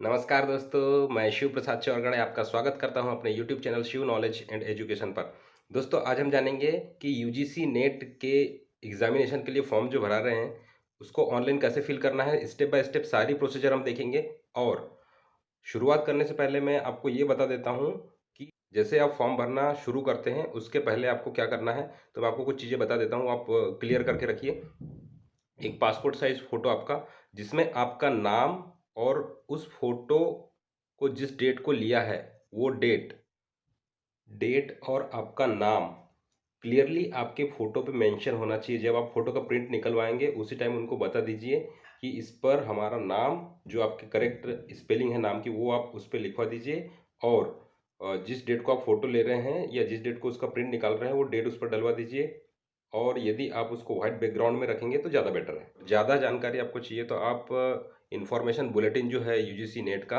नमस्कार दोस्तों, मैं शिव प्रसाद चौरगड़े आपका स्वागत करता हूं अपने YouTube channel Shiv knowledge and education पर। दोस्तों, आज हम जानेंगे कि यूजीसी नेट के एग्जामिनेशन के लिए फॉर्म जो भरा रहे हैं, उसको ऑनलाइन कैसे फिल करना है। स्टेप बाय स्टेप सारी प्रोसीजर हम देखेंगे। और शुरुआत करने से पहले मैं आपको ये बता देता हूं कि जैसे आप फॉर्म भरना शुरू करते हैं, उसके पहले आपको क्या करना है। तो मैं आपको कुछ चीज़ें बता देता हूँ, आप क्लियर करके रखिए। एक पासपोर्ट साइज फोटो आपका, जिसमें आपका नाम और उस फोटो को जिस डेट को लिया है वो डेट डेट और आपका नाम क्लियरली आपके फोटो पे मेंशन होना चाहिए। जब आप फोटो का प्रिंट निकलवाएंगे उसी टाइम उनको बता दीजिए कि इस पर हमारा नाम, जो आपके करेक्ट स्पेलिंग है नाम की, वो आप उस पर लिखवा दीजिए। और जिस डेट को आप फोटो ले रहे हैं या जिस डेट को उसका प्रिंट निकाल रहे हैं वो डेट उस पर डलवा दीजिए। और यदि आप उसको व्हाइट बैकग्राउंड में रखेंगे तो ज़्यादा बेटर है। ज़्यादा जानकारी आपको चाहिए तो आप इंफॉर्मेशन बुलेटिन जो है यूजीसी नेट का,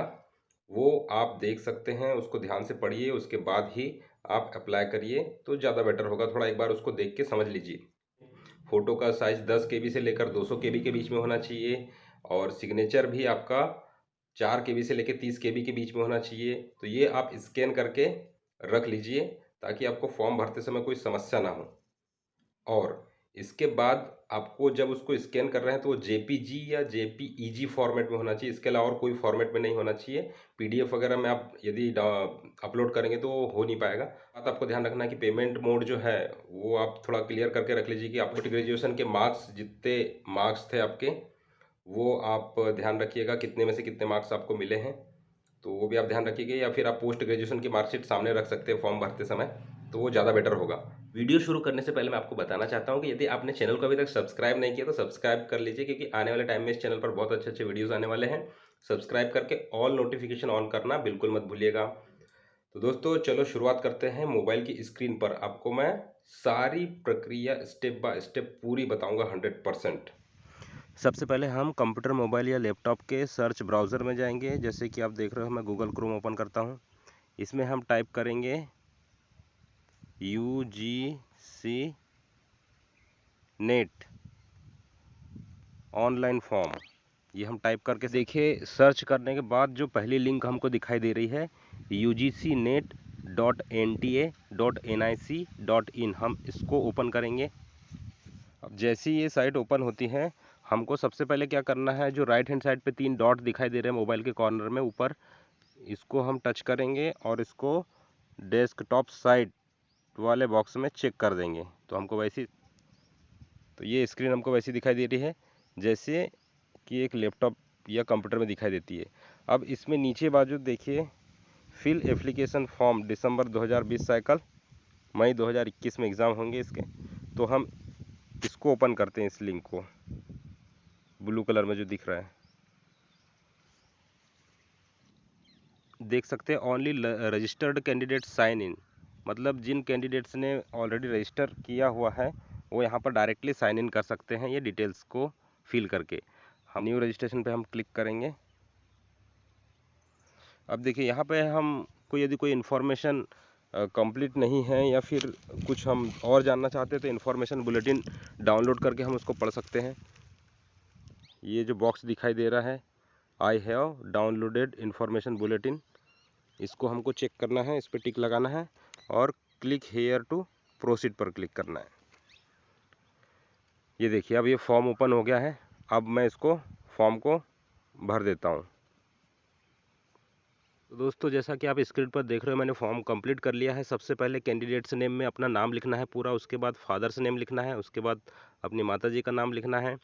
वो आप देख सकते हैं। उसको ध्यान से पढ़िए, उसके बाद ही आप अप्लाई करिए तो ज़्यादा बेटर होगा। थोड़ा एक बार उसको देख के समझ लीजिए। फ़ोटो का साइज़ 10 केबी से लेकर 200 केबी के बीच में होना चाहिए। और सिग्नेचर भी आपका 4 केबी से लेकर 30 केबी के बीच में होना चाहिए। तो ये आप स्कैन करके रख लीजिए ताकि आपको फॉर्म भरते समय कोई समस्या ना हो। और इसके बाद आपको जब उसको स्कैन कर रहे हैं तो वो जेपीजी या जेपीईजी फॉर्मेट में होना चाहिए। इसके अलावा और कोई फॉर्मेट में नहीं होना चाहिए। पीडीएफ वगैरह में आप यदि अपलोड करेंगे तो हो नहीं पाएगा। बात आपको ध्यान रखना है कि पेमेंट मोड जो है वो आप थोड़ा क्लियर करके रख लीजिए कि आपको ग्रेजुएशन के मार्क्स, जितने मार्क्स थे आपके, वो आप ध्यान रखिएगा कितने में से कितने मार्क्स आपको मिले हैं। तो वो भी आप ध्यान रखिएगा। या फिर आप पोस्ट ग्रेजुएशन की मार्कशीट सामने रख सकते हैं फॉर्म भरते समय, तो वो ज़्यादा बेटर होगा। वीडियो शुरू करने से पहले मैं आपको बताना चाहता हूँ कि यदि आपने चैनल को अभी तक सब्सक्राइब नहीं किया तो सब्सक्राइब कर लीजिए, क्योंकि आने वाले टाइम में इस चैनल पर बहुत अच्छे अच्छे वीडियोस आने वाले हैं। सब्सक्राइब करके ऑल नोटिफिकेशन ऑन करना बिल्कुल मत भूलिएगा। तो दोस्तों, चलो शुरुआत करते हैं। मोबाइल की स्क्रीन पर आपको मैं सारी प्रक्रिया स्टेप बाय स्टेप पूरी बताऊंगा 100%। सबसे पहले हम कंप्यूटर, मोबाइल या लैपटॉप के सर्च ब्राउज़र में जाएंगे। जैसे कि आप देख रहे हो, मैं गूगल क्रोम ओपन करता हूँ। इसमें हम टाइप करेंगे यूजीसी नेट ऑनलाइन फॉर्म। ये हम टाइप करके देखिए। सर्च करने के बाद जो पहली लिंक हमको दिखाई दे रही है UGCNet.NTA.nic.in, हम इसको ओपन करेंगे। अब जैसी ये साइट ओपन होती है, हमको सबसे पहले क्या करना है, जो राइट हैंड साइड पे 3 डॉट दिखाई दे रहे हैं मोबाइल के कॉर्नर में ऊपर, इसको हम टच करेंगे और इसको डेस्कटॉप साइट वाले बॉक्स में चेक कर देंगे। तो हमको वैसी, तो ये स्क्रीन हमको वैसी दिखाई दे रही है जैसे कि एक लैपटॉप या कंप्यूटर में दिखाई देती है। अब इसमें नीचे बाजू देखिए, फिल एप्लीकेशन फॉर्म दिसंबर 2020 साइकिल, मई 2021 में एग्ज़ाम होंगे इसके। तो हम इसको ओपन करते हैं, इस लिंक को, ब्लू कलर में जो दिख रहा है, देख सकते हैं only registered candidate sign in, मतलब जिन कैंडिडेट्स ने ऑलरेडी रजिस्टर किया हुआ है वो यहाँ पर डायरेक्टली साइन इन कर सकते हैं ये डिटेल्स को फिल करके। हम न्यू रजिस्ट्रेशन पे हम क्लिक करेंगे। अब देखिए यहाँ पे हम यदि कोई इन्फॉर्मेशन कंप्लीट नहीं है या फिर कुछ हम और जानना चाहते हैं तो इन्फॉर्मेशन बुलेटिन डाउनलोड करके हम उसको पढ़ सकते हैं। ये जो बॉक्स दिखाई दे रहा है, I have downloaded information bulletin, इसको हमको चेक करना है, इस पर टिक लगाना है और क्लिक हेयर टू प्रोसीड पर क्लिक करना है। ये देखिए, अब ये फॉर्म ओपन हो गया है। अब मैं इसको फॉर्म को भर देता हूँ। तो दोस्तों, जैसा कि आप स्क्रीन पर देख रहे हो, मैंने फॉर्म कंप्लीट कर लिया है। सबसे पहले कैंडिडेट्स नेम में अपना नाम लिखना है पूरा, उसके बाद फादर्स नेम लिखना है, उसके बाद अपनी माताजी का नाम लिखना है,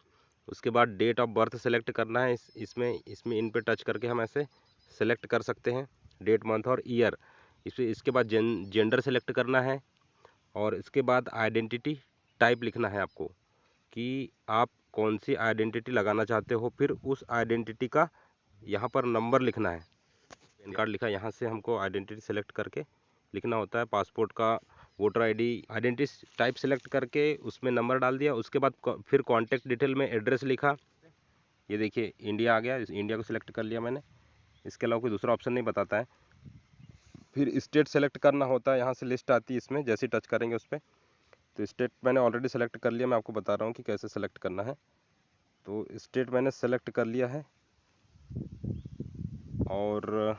उसके बाद डेट ऑफ बर्थ सेलेक्ट करना है। इसमें इन पे टच करके हम ऐसे सेलेक्ट कर सकते हैं डेट, मंथ और ईयर। इसके बाद जेंडर सेलेक्ट करना है और इसके बाद आइडेंटिटी टाइप लिखना है आपको कि आप कौन सी आइडेंटिटी लगाना चाहते हो। फिर उस आइडेंटिटी का यहाँ पर नंबर लिखना है। पैन कार्ड लिखा, यहाँ से हमको आइडेंटिटी सेलेक्ट करके लिखना होता है। पासपोर्ट का, voter ID, identity type select करके उसमें नंबर डाल दिया। उसके बाद फिर कॉन्टैक्ट डिटेल में एड्रेस लिखा। ये देखिए इंडिया आ गया, इंडिया को सिलेक्ट कर लिया मैंने। इसके अलावा कोई दूसरा ऑप्शन नहीं बताता है। फिर स्टेट सेलेक्ट करना होता है, यहाँ से लिस्ट आती है इसमें, जैसे टच करेंगे उस पर। तो स्टेट मैंने ऑलरेडी सेलेक्ट कर लिया, मैं आपको बता रहा हूँ कि कैसे सेलेक्ट करना है। तो स्टेट मैंने सेलेक्ट कर लिया है। और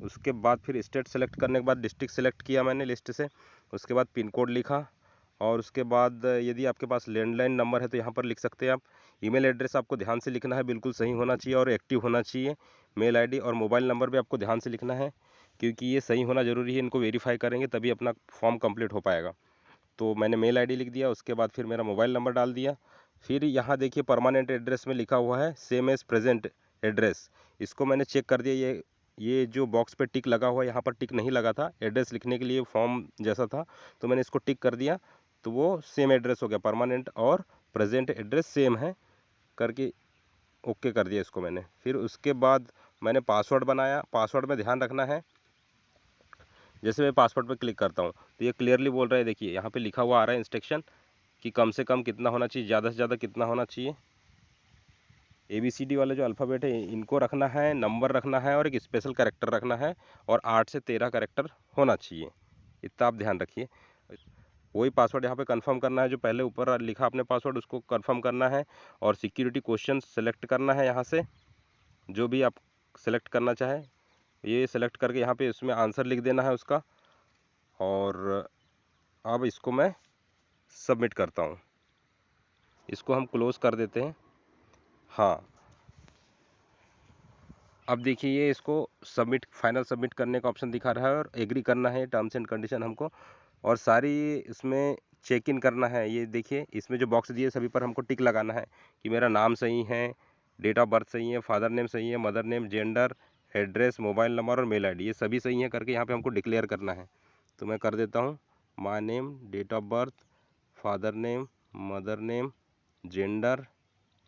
उसके बाद फिर स्टेट सेलेक्ट करने के बाद डिस्ट्रिक्ट सेलेक्ट किया मैंने लिस्ट से। उसके बाद पिन कोड लिखा, और उसके बाद यदि आपके पास लैंडलाइन नंबर है तो यहाँ पर लिख सकते हैं आप। ईमेल एड्रेस आपको ध्यान से लिखना है, बिल्कुल सही होना चाहिए और एक्टिव होना चाहिए। मेल आईडी और मोबाइल नंबर भी आपको ध्यान से लिखना है, क्योंकि ये सही होना ज़रूरी है। इनको वेरीफाई करेंगे तभी अपना फॉर्म कंप्लीट हो पाएगा। तो मैंने मेल आईडी लिख दिया, उसके बाद फिर मेरा मोबाइल नंबर डाल दिया। फिर यहाँ देखिए परमानेंट एड्रेस में लिखा हुआ है सेम एज़ प्रेजेंट एड्रेस, इसको मैंने चेक कर दिया। ये जो बॉक्स पे टिक लगा हुआ है, यहाँ पर टिक नहीं लगा था, एड्रेस लिखने के लिए फॉर्म जैसा था, तो मैंने इसको टिक कर दिया, तो वो सेम एड्रेस हो गया। परमानेंट और प्रेजेंट एड्रेस सेम है करके ओके कर दिया इसको मैंने। फिर उसके बाद मैंने पासवर्ड बनाया। पासवर्ड में ध्यान रखना है, जैसे मैं पासवर्ड पर क्लिक करता हूँ तो ये क्लियरली बोल रहा है, देखिए यहाँ पे लिखा हुआ आ रहा है इंस्ट्रक्शन कि कम से कम कितना होना चाहिए, ज़्यादा से ज़्यादा कितना होना चाहिए। ABCD वाले जो अल्फ़ाबेट है इनको रखना है, नंबर रखना है और एक स्पेशल कैरेक्टर रखना है, और 8 से 13 कैरेक्टर होना चाहिए, इतना आप ध्यान रखिए। वही पासवर्ड यहाँ पे कंफर्म करना है, जो पहले ऊपर लिखा आपने पासवर्ड उसको कंफर्म करना है, और सिक्योरिटी क्वेश्चन सेलेक्ट करना है यहाँ से, जो भी आप सेलेक्ट करना चाहें ये सेलेक्ट करके यहाँ पे इसमें आंसर लिख देना है उसका। और अब इसको मैं सबमिट करता हूँ, इसको हम क्लोज़ कर देते हैं। हाँ, अब देखिए ये इसको सबमिट, फाइनल सबमिट करने का ऑप्शन दिखा रहा है, और एग्री करना है टर्म्स एंड कंडीशन हमको, और सारी इसमें चेक इन करना है। ये देखिए इसमें जो बॉक्स दिए सभी पर हमको टिक लगाना है कि मेरा नाम सही है, डेट ऑफ बर्थ सही है, फादर नेम सही है, mother name, gender, address, mobile number और मेल आईडी ये सभी सही है करके यहाँ पे हमको डिक्लेयर करना है। तो मैं कर देता हूँ, my name, date of birth, father name, mother name, gender,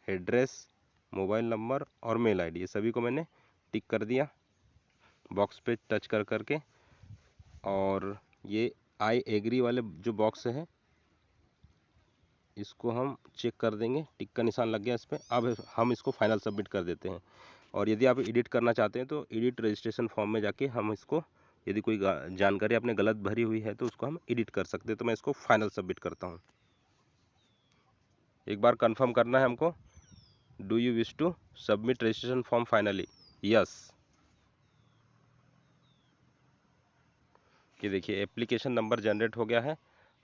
address, mobile number और मेल आईडी ये सभी को मैंने टिक कर दिया बॉक्स पे टच कर करके। और ये आई एग्री वाले जो बॉक्स है इसको हम चेक कर देंगे, टिक का निशान लग गया इस पर। अब हम इसको फाइनल सबमिट कर देते हैं। और यदि आप एडिट करना चाहते हैं तो एडिट रजिस्ट्रेशन फॉर्म में जाके हम इसको, यदि कोई जानकारी आपने गलत भरी हुई है तो उसको हम एडिट कर सकते हैं। तो मैं इसको फाइनल सबमिट करता हूँ। एक बार कंफर्म करना है हमको, do you wish to submit registration form finally, yes. कि देखिए एप्लीकेशन नंबर जनरेट हो गया है।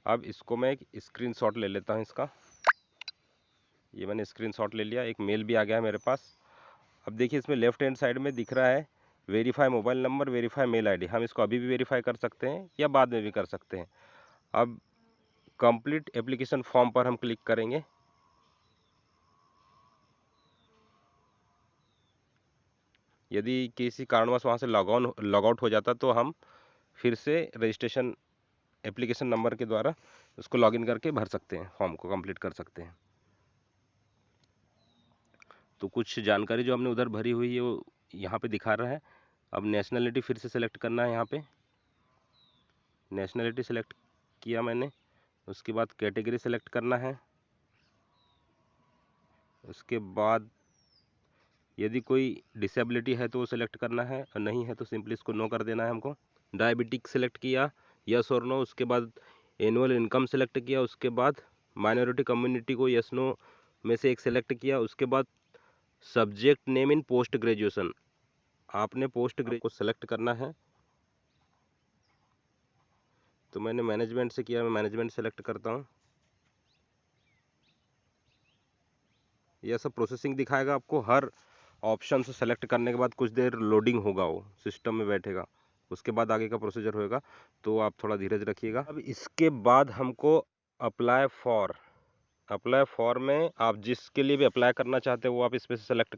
अब इसको मैं एक स्क्रीनशॉट ले लेता हूँ इसका। ये मैंने स्क्रीनशॉट ले लिया, एक मेल भी आ गया है मेरे पास। अब देखिए इसमें लेफ्ट हैंड साइड में दिख रहा है verify mobile number, verify mail ID. हम इसको अभी भी वेरीफाई कर सकते हैं या बाद में भी कर सकते हैं। अब कंप्लीट एप्लीकेशन फॉर्म पर हम क्लिक करेंगे। यदि किसी कारणवश वहाँ से लॉग आउट हो जाता तो हम फिर से रजिस्ट्रेशन एप्लीकेशन नंबर के द्वारा उसको लॉगिन करके भर सकते हैं, फॉर्म को कंप्लीट कर सकते हैं। तो कुछ जानकारी जो हमने उधर भरी हुई है वो यहाँ पे दिखा रहा है। अब नेशनलिटी फिर से सेलेक्ट करना है, यहाँ पे नेशनलिटी सेलेक्ट किया मैंने। उसके बाद कैटेगरी सेलेक्ट करना है। उसके बाद यदि कोई डिसेबिलिटी है तो वो सेलेक्ट करना है, और नहीं है तो सिंपली इसको नो कर देना है हमको। डायबिटिक सेलेक्ट किया, यस और नो। उसके बाद एनुअल इनकम सेलेक्ट किया। उसके बाद माइनॉरिटी कम्युनिटी को यस नो में से एक सेलेक्ट किया। उसके बाद subject name in post graduation, आपने पोस्ट ग्रेजुएशन को सेलेक्ट करना है। तो मैंने मैनेजमेंट से किया, मैं मैनेजमेंट सेलेक्ट करता हूँ। यह सब प्रोसेसिंग दिखाएगा आपको। हर ऑप्शन से सेलेक्ट करने के बाद कुछ देर लोडिंग होगा, वो सिस्टम में बैठेगा, उसके बाद आगे का प्रोसीजर होएगा। तो आप थोड़ा धीरज रखिएगा। अब इसके बाद हमको अप्लाई फॉर में आप जिसके लिए भी अप्लाई करना चाहते हो वो आप इसमें से सेलेक्ट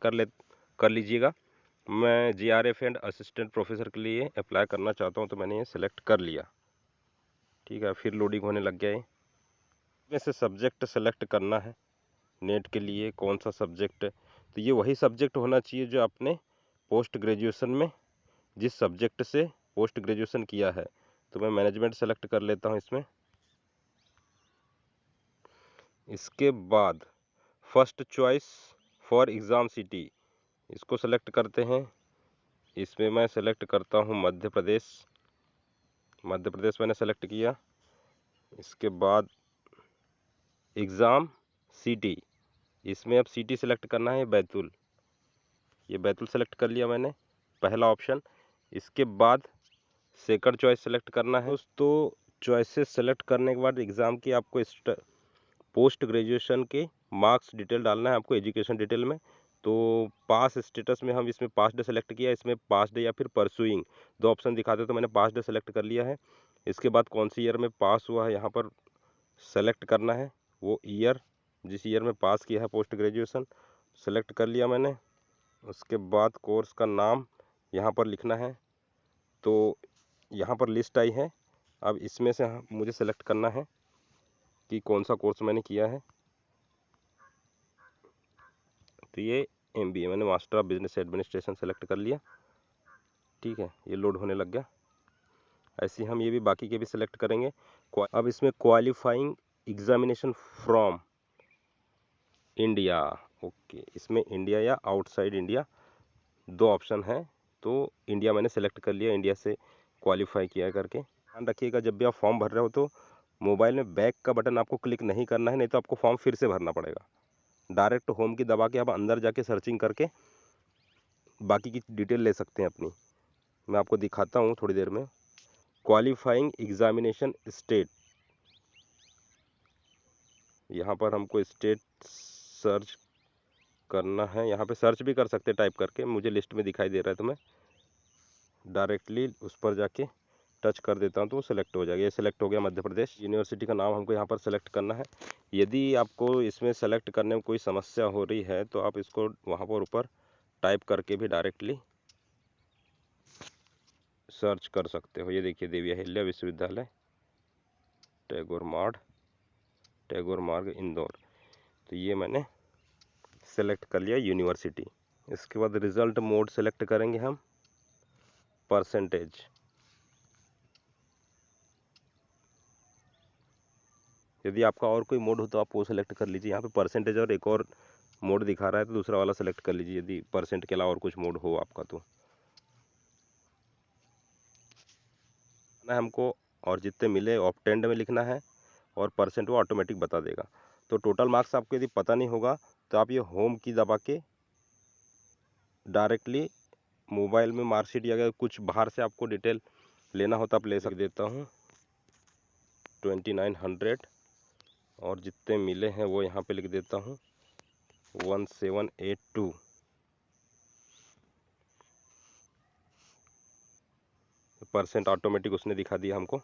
कर लीजिएगा। मैं GRF एंड असिस्टेंट प्रोफेसर के लिए अप्लाई करना चाहता हूँ, तो मैंने ये सेलेक्ट कर लिया। ठीक है, फिर लोडिंग होने लग गया है। इसमें से सब्जेक्ट सेलेक्ट करना है, नेट के लिए कौन सा सब्जेक्ट। तो ये वही सब्जेक्ट होना चाहिए जो आपने पोस्ट ग्रेजुएशन में जिस सब्जेक्ट से पोस्ट ग्रेजुएशन किया है। तो मैं मैनेजमेंट सेलेक्ट कर लेता हूँ इसमें। इसके बाद first choice for exam city इसको सेलेक्ट करते हैं। इसमें मैं सेलेक्ट करता हूँ मध्य प्रदेश। मध्य प्रदेश मैंने सेलेक्ट किया। इसके बाद एग्ज़ाम सिटी, इसमें अब सिटी सेलेक्ट करना है बैतूल, ये बैतूल सेलेक्ट कर लिया मैंने, पहला ऑप्शन। इसके बाद सेकंड चॉइस सेलेक्ट करना है दोस्तों। चॉइसेस सेलेक्ट करने के बाद एग्ज़ाम की आपको पोस्ट ग्रेजुएशन के मार्क्स डिटेल डालना है आपको एजुकेशन डिटेल में। तो पास स्टेटस में हम इसमें पास्ड सेलेक्ट किया, इसमें पास्ड या फिर परसुइंग दो ऑप्शन दिखाते, तो मैंने पास्ड सेलेक्ट कर लिया है। इसके बाद कौन सी ईयर में पास हुआ है यहाँ पर सेलेक्ट करना है, वो ईयर जिस ईयर में पास किया है पोस्ट ग्रेजुएशन सेलेक्ट कर लिया मैंने। उसके बाद कोर्स का नाम यहाँ पर लिखना है। तो यहाँ पर लिस्ट आई है, अब इसमें से मुझे सेलेक्ट करना है कि कौन सा कोर्स मैंने किया है। तो ये MBA मैंने master of business administration select कर लिया। ठीक है, ये लोड होने लग गया। ऐसे ही हम ये भी बाकी के भी सिलेक्ट करेंगे। अब इसमें qualifying examination from India, okay, इसमें इंडिया या आउटसाइड इंडिया दो ऑप्शन है। तो इंडिया मैंने सेलेक्ट कर लिया, इंडिया से क्वालिफाई किया करके। ध्यान रखिएगा जब भी आप फॉर्म भर रहे हो तो मोबाइल में बैक का बटन आपको क्लिक नहीं करना है, नहीं तो आपको फॉर्म फिर से भरना पड़ेगा। डायरेक्ट होम की दबा के आप अंदर जाके सर्चिंग करके बाकी की डिटेल ले सकते हैं अपनी। मैं आपको दिखाता हूँ थोड़ी देर में। क्वालिफाइंग एग्जामिनेशन स्टेट, यहाँ पर हमको स्टेट सर्च करना है। यहाँ पे सर्च भी कर सकते टाइप करके, मुझे लिस्ट में दिखाई दे रहा है तो मैं डायरेक्टली उस पर जाके टच कर देता हूँ तो सेलेक्ट हो जाएगा। ये सेलेक्ट हो गया मध्य प्रदेश। यूनिवर्सिटी का नाम हमको यहाँ पर सेलेक्ट करना है। यदि आपको इसमें सेलेक्ट करने में कोई समस्या हो रही है तो आप इसको वहाँ पर ऊपर टाइप करके भी डायरेक्टली सर्च कर सकते हो। ये देखिए, देवी अहिल्या विश्वविद्यालय टैगोर मार्ग इंदौर। तो ये मैंने सेलेक्ट कर लिया यूनिवर्सिटी। इसके बाद रिज़ल्ट मोड सेलेक्ट करेंगे हम, परसेंटेज। यदि आपका और कोई मोड हो तो आप वो सेलेक्ट कर लीजिए। यहाँ पे परसेंटेज और एक और मोड दिखा रहा है तो दूसरा वाला सेलेक्ट कर लीजिए यदि परसेंट के अलावा और कुछ मोड हो आपका तो। हमको और जितने मिले ऑप्टेंड में लिखना है और परसेंट वो ऑटोमेटिक बता देगा। तो टोटल मार्क्स आपको यदि पता नहीं होगा तो आप ये होम की दबा के डायरेक्टली मोबाइल में मार्कशीट या अगर कुछ बाहर से आपको डिटेल लेना होता आप ले सकते। देता हूँ 2900 और जितने मिले हैं वो यहाँ पे लिख देता हूँ 1782। परसेंट ऑटोमेटिक उसने दिखा दिया हमको।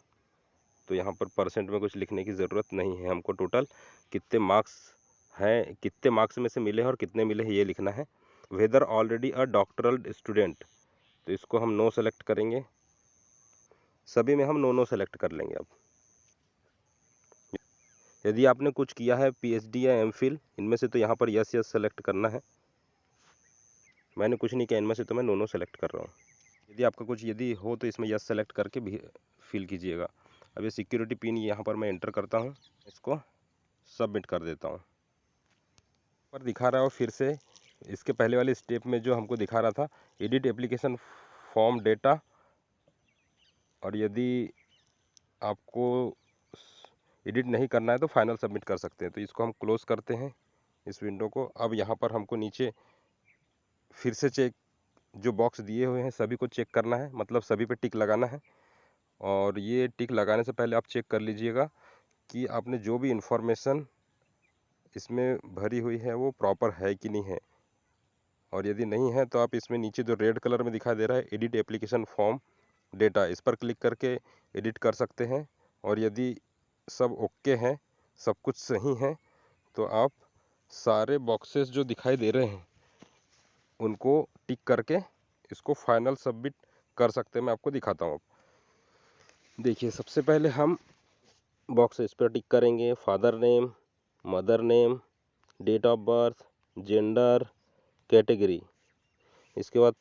तो यहाँ पर परसेंट में कुछ लिखने की ज़रूरत नहीं है, हमको टोटल कितने मार्क्स हैं, कितने मार्क्स में से मिले हैं और कितने मिले हैं ये लिखना है। वेदर ऑलरेडी अ डॉक्टरल स्टूडेंट, तो इसको हम नो सेलेक्ट करेंगे। सभी में हम नो सेलेक्ट कर लेंगे। अब यदि आपने कुछ किया है PhD या MPhil इनमें से तो यहाँ पर यस सेलेक्ट करना है। मैंने कुछ नहीं किया इनमें से तो मैं नो सेलेक्ट कर रहा हूँ। यदि आपका कुछ यदि हो तो इसमें यस सेलेक्ट करके भी फिल कीजिएगा। अब ये सिक्योरिटी पिन यहाँ पर मैं एंटर करता हूँ, इसको सबमिट कर देता हूँ। पर दिखा रहा हो फिर से इसके पहले वाले स्टेप में जो हमको दिखा रहा था एडिट एप्लीकेशन फॉर्म डेटा, और यदि आपको एडिट नहीं करना है तो फाइनल सबमिट कर सकते हैं। तो इसको हम क्लोज करते हैं इस विंडो को। अब यहाँ पर हमको नीचे फिर से चेक जो बॉक्स दिए हुए हैं सभी को चेक करना है, मतलब सभी पे टिक लगाना है। और ये टिक लगाने से पहले आप चेक कर लीजिएगा कि आपने जो भी इंफॉर्मेशन इसमें भरी हुई है वो प्रॉपर है कि नहीं है। और यदि नहीं है तो आप इसमें नीचे जो रेड कलर में दिखाई दे रहा है एडिट एप्लीकेशन फॉर्म डेटा, इस पर क्लिक करके एडिट कर सकते हैं। और यदि सब ओके हैं, सब कुछ सही है, तो आप सारे बॉक्सेस जो दिखाई दे रहे हैं उनको टिक करके इसको फाइनल सबमिट कर सकते हैं। मैं आपको दिखाता हूँ। देखिए, सबसे पहले हम बॉक्स इस पर टिक करेंगे, father name, mother name, date of birth, gender, category. इसके बाद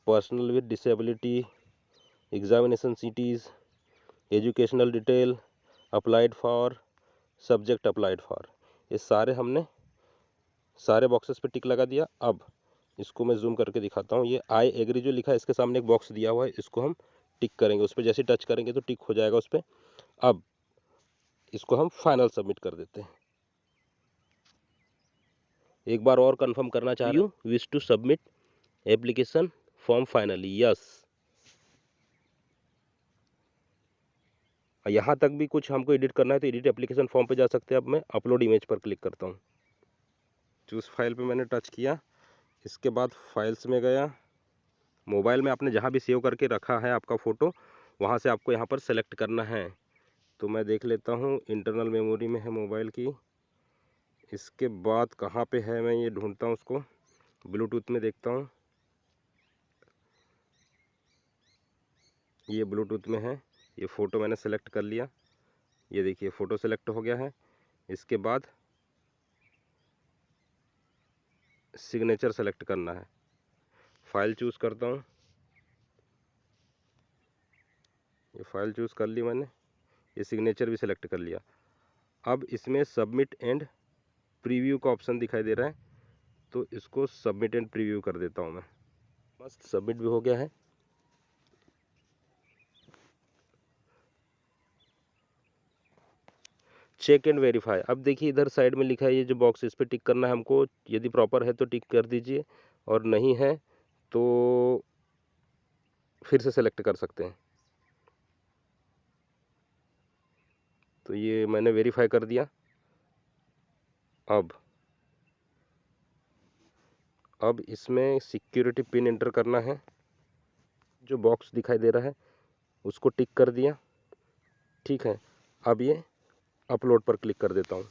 personal with disability, examination cities, educational detail, applied for, subject applied for, ये सारे हमने सारे बॉक्सेस पे टिक लगा दिया। अब इसको मैं जूम करके दिखाता हूँ। ये आई एग्री जो लिखा है इसके सामने एक बॉक्स दिया हुआ है, इसको हम टिक करेंगे। उस पर जैसे टच करेंगे तो टिक हो जाएगा उस पर। अब इसको हम फाइनल सबमिट कर देते हैं। एक बार और कंफर्म करना चाह रही हूँ, wish to submit application form finally, yes. यहाँ तक भी कुछ हमको एडिट करना है तो एडिट एप्लीकेशन फॉर्म पे जा सकते हैं। अब मैं अपलोड इमेज पर क्लिक करता हूँ। चूज फाइल पे मैंने टच किया, इसके बाद फाइल्स में गया। मोबाइल में आपने जहाँ भी सेव करके रखा है आपका फ़ोटो, वहाँ से आपको यहाँ पर सेलेक्ट करना है। तो मैं देख लेता हूँ, इंटरनल मेमोरी में है मोबाइल की। इसके बाद कहाँ पे है मैं ये ढूंढता हूँ उसको, ब्लूटूथ में देखता हूँ, ये ब्लूटूथ में है। ये फ़ोटो मैंने सेलेक्ट कर लिया, ये देखिए फ़ोटो सेलेक्ट हो गया है। इसके बाद सिग्नेचर सेलेक्ट करना है, फाइल चूज़ करता हूँ, ये फाइल चूज़ कर ली मैंने, ये सिग्नेचर भी सेलेक्ट कर लिया। अब इसमें सबमिट एंड प्रीव्यू का ऑप्शन दिखाई दे रहा है, तो इसको सबमिट एंड प्रीव्यू कर देता हूँ मैं। मस्त, सबमिट भी हो गया है। चेक एंड वेरीफाई, अब देखिए इधर साइड में लिखा है ये जो बॉक्स, इस पर टिक करना है हमको। यदि प्रॉपर है तो टिक कर दीजिए, और नहीं है तो फिर से सेलेक्ट कर सकते हैं। तो ये मैंने वेरीफाई कर दिया। अब इसमें सिक्योरिटी पिन एंटर करना है, जो बॉक्स दिखाई दे रहा है उसको टिक कर दिया। ठीक है, अब ये अपलोड पर क्लिक कर देता हूँ।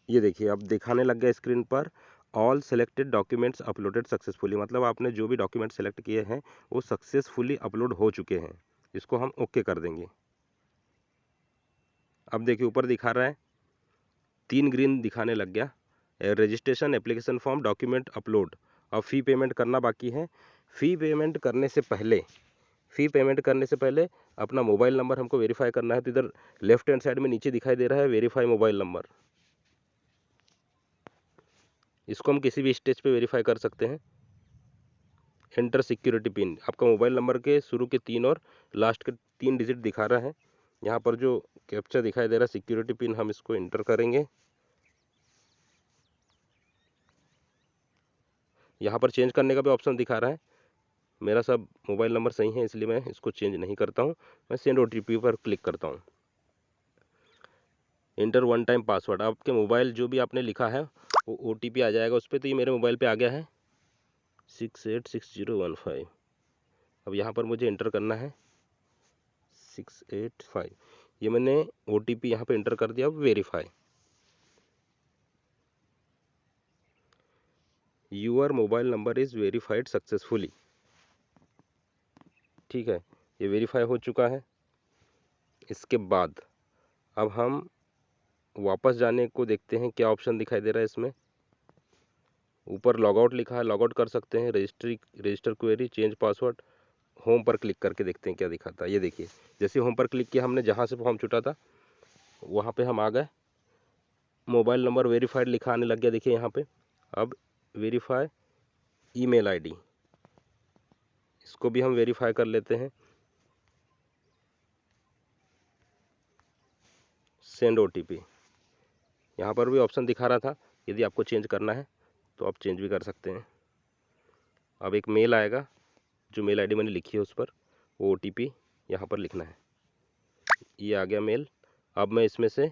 ये देखिए अब दिखाने लग गया स्क्रीन पर, all selected documents uploaded successfully, मतलब आपने जो भी डॉक्यूमेंट सेलेक्ट किए हैं वो सक्सेसफुली अपलोड हो चुके हैं। इसको हम ओके कर देंगे। अब देखिए ऊपर दिखा रहा है 3 ग्रीन दिखाने लग गया, registration, application form, document upload. अब फ़ी पेमेंट करना बाकी है। फ़ी पेमेंट करने से पहले अपना मोबाइल नंबर हमको वेरीफाई करना है। तो इधर लेफ्ट हैंड साइड में नीचे दिखाई दे रहा है वेरीफाई मोबाइल नंबर, इसको हम किसी भी स्टेज पे वेरीफाई कर सकते हैं। एंटर सिक्योरिटी पिन, आपका मोबाइल नंबर के शुरू के 3 और लास्ट के 3 डिजिट दिखा रहा है। यहाँ पर जो कैप्चा दिखाई दे रहा है सिक्योरिटी पिन, हम इसको एंटर करेंगे। यहाँ पर चेंज करने का भी ऑप्शन दिखा रहा है। मेरा सब मोबाइल नंबर सही है इसलिए मैं इसको चेंज नहीं करता हूँ। मैं सेंड OTP पर क्लिक करता हूँ। इंटर वन टाइम पासवर्ड, आपके मोबाइल जो भी आपने लिखा है वो OTP आ जाएगा उस पर। तो ये मेरे मोबाइल पे आ गया है 686015। अब यहाँ पर मुझे इंटर करना है 685। ये मैंने OTP यहाँ पे इंटर कर दिया। अब verify, your mobile number is verified successfully. ठीक है, ये वेरीफाई हो चुका है। इसके बाद अब हम वापस जाने को देखते हैं क्या ऑप्शन दिखाई दे रहा है इसमें। ऊपर लॉगआउट लिखा है, लॉगआउट कर सकते हैं। Register query, change password. Home पर क्लिक करके देखते हैं क्या दिखाता है। ये देखिए जैसे होम पर क्लिक किया हमने, जहाँ से फॉर्म छूटा था वहाँ पे हम आ गए। मोबाइल नंबर वेरीफाइड लिखा आने लग गया, देखिए यहाँ पे। अब वेरीफाई ईमेल आईडी, इसको भी हम वेरीफाई कर लेते हैं। सेंड OTP, यहाँ पर भी ऑप्शन दिखा रहा था, यदि आपको चेंज करना है तो आप चेंज भी कर सकते हैं। अब एक मेल आएगा, जो मेल आईडी मैंने लिखी है उस पर वो OTP यहाँ पर लिखना है। ये आ गया मेल। अब मैं इसमें से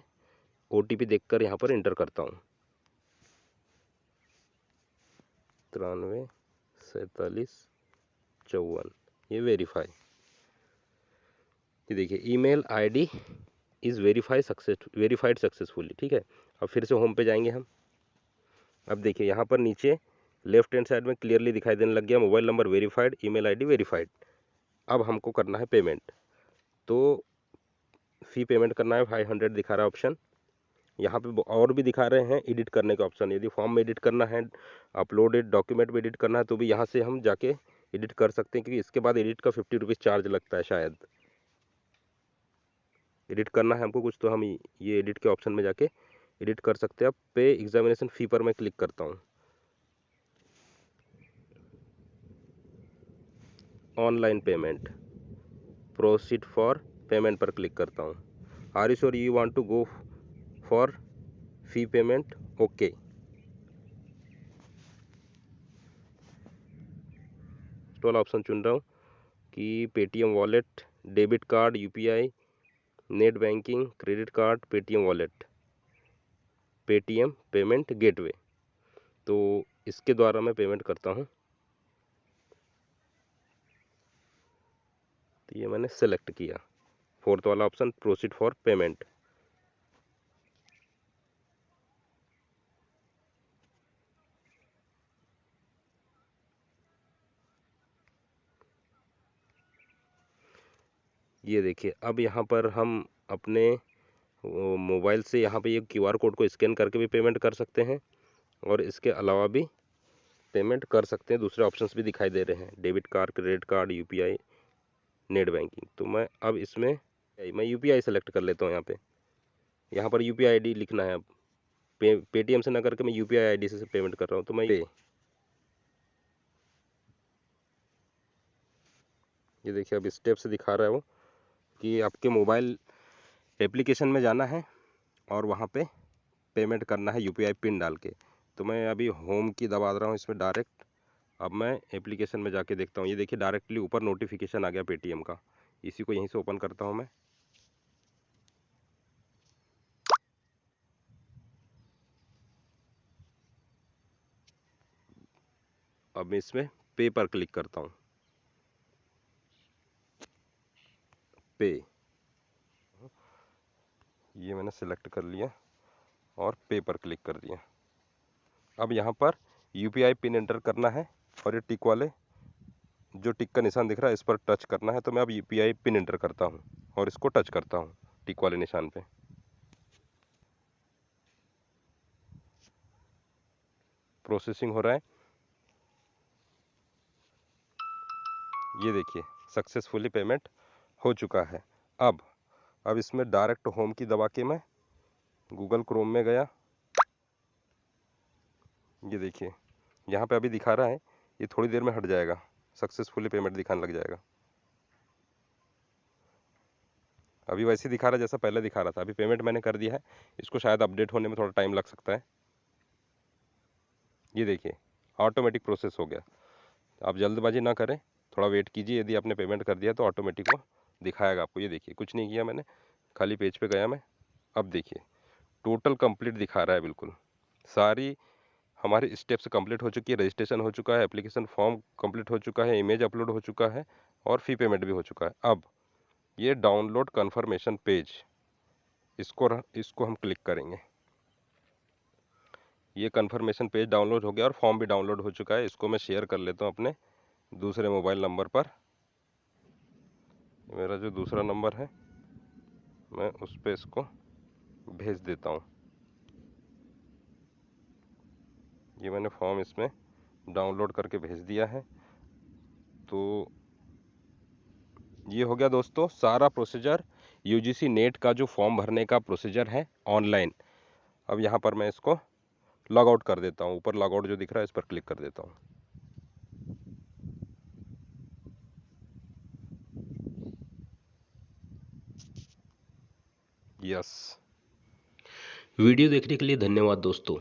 OTP देखकर यहाँ पर इंटर करता हूँ, 93 47 54। ये वेरीफाई, ये देखिए email ID is verified successfully. ठीक है, अब फिर से होम पे जाएंगे हम। अब देखिए यहाँ पर नीचे लेफ्ट हैंड साइड में क्लियरली दिखाई देने लग गया mobile number verified, email ID verified. अब हमको करना है पेमेंट। तो फ़ी पेमेंट करना है, 500 दिखा रहा है ऑप्शन। यहाँ पे और भी दिखा रहे हैं एडिट करने का ऑप्शन। यदि फॉर्म में एडिट करना है, अपलोडेड डॉक्यूमेंट में एडिट करना है, तो भी यहाँ से हम जाके एडिट कर सकते हैं, क्योंकि इसके बाद एडिट का 50 रुपीज़ चार्ज लगता है शायद। एडिट करना है हमको कुछ तो हम ये एडिट के ऑप्शन में जाके एडिट कर सकते हैं। अब पे एग्जामिनेशन फ़ी पर मैं क्लिक करता हूँ। Online payment, proceed for payment पर क्लिक करता हूँ। Are you sure you want to go for fee payment, okay. Left वाला ऑप्शन चुन रहा हूँ कि Paytm wallet, debit card, UPI, net banking, credit card, Paytm wallet, Paytm payment gateway. तो इसके द्वारा मैं पेमेंट करता हूँ। तो ये मैंने सेलेक्ट किया, फोर्थ वाला ऑप्शन प्रोसीड फॉर पेमेंट। ये देखिए, अब यहाँ पर हम अपने मोबाइल से यहाँ पे ये क्यूआर कोड को स्कैन करके भी पेमेंट कर सकते हैं और इसके अलावा भी पेमेंट कर सकते हैं। दूसरे ऑप्शंस भी दिखाई दे रहे हैं, debit card, credit card, UPI, net banking. तो मैं अब इसमें यूपीआई सेलेक्ट कर लेता हूँ। यहाँ पर यूपीआई आईडी लिखना है। अब पेटीएम से ना करके मैं यूपीआई आईडी से पेमेंट कर रहा हूँ। तो मैं ये देखिए, अब स्टेप से दिखा रहा है वो कि आपके मोबाइल एप्लीकेशन में जाना है और वहाँ पे पेमेंट करना है यूपीआई पिन डाल के। तो मैं अभी होम की दबा रहा हूँ इसमें डायरेक्ट। अब मैं एप्लीकेशन में जाके देखता हूँ। ये देखिए, डायरेक्टली ऊपर नोटिफिकेशन आ गया पेटीएम का। इसी को यहीं से ओपन करता हूँ मैं। अब मैं इसमें पे पर क्लिक करता हूँ। पे, ये मैंने सेलेक्ट कर लिया और पे पर क्लिक कर दिया। अब यहाँ पर यूपीआई पिन एंटर करना है और ये टिक वाले जो टिक का निशान दिख रहा है इस पर टच करना है। तो मैं अब यूपीआई पिन एंटर करता हूँ और इसको टच करता हूँ टिक वाले निशान पे। प्रोसेसिंग हो रहा है। ये देखिए, सक्सेसफुली पेमेंट हो चुका है। अब इसमें डायरेक्ट होम की दबा के मैं गूगल क्रोम में गया। ये देखिए, यहाँ पे अभी दिखा रहा है, ये थोड़ी देर में हट जाएगा, सक्सेसफुली पेमेंट दिखाने लग जाएगा। अभी वैसे दिखा रहा है जैसा पहले दिखा रहा था। अभी पेमेंट मैंने कर दिया है, इसको शायद अपडेट होने में थोड़ा टाइम लग सकता है। ये देखिए, ऑटोमेटिक प्रोसेस हो गया। आप जल्दबाजी ना करें, थोड़ा वेट कीजिए। यदि आपने पेमेंट कर दिया तो ऑटोमेटिक वो दिखाएगा आपको। ये देखिए, कुछ नहीं किया मैंने, खाली पेज पे गया मैं। अब देखिए, टोटल कंप्लीट दिखा रहा है। बिल्कुल सारी हमारी स्टेप्स कंप्लीट हो चुकी है। रजिस्ट्रेशन हो चुका है, एप्लीकेशन फॉर्म कंप्लीट हो चुका है, इमेज अपलोड हो चुका है और फी पेमेंट भी हो चुका है। अब ये डाउनलोड कन्फर्मेशन पेज, इसको हम क्लिक करेंगे। ये कन्फर्मेशन पेज डाउनलोड हो गया और फॉर्म भी डाउनलोड हो चुका है। इसको मैं शेयर कर लेता हूँ अपने दूसरे मोबाइल नंबर पर। मेरा जो दूसरा नंबर है मैं उस पर इसको भेज देता हूँ। ये मैंने फॉर्म इसमें डाउनलोड करके भेज दिया है। तो ये हो गया दोस्तों सारा प्रोसीजर, यूजीसी नेट का जो फॉर्म भरने का प्रोसीजर है ऑनलाइन। अब यहाँ पर मैं इसको लॉग आउट कर देता हूँ। ऊपर लॉग आउट जो दिख रहा है इस पर क्लिक कर देता हूँ। यस। वीडियो देखने के लिए धन्यवाद दोस्तों।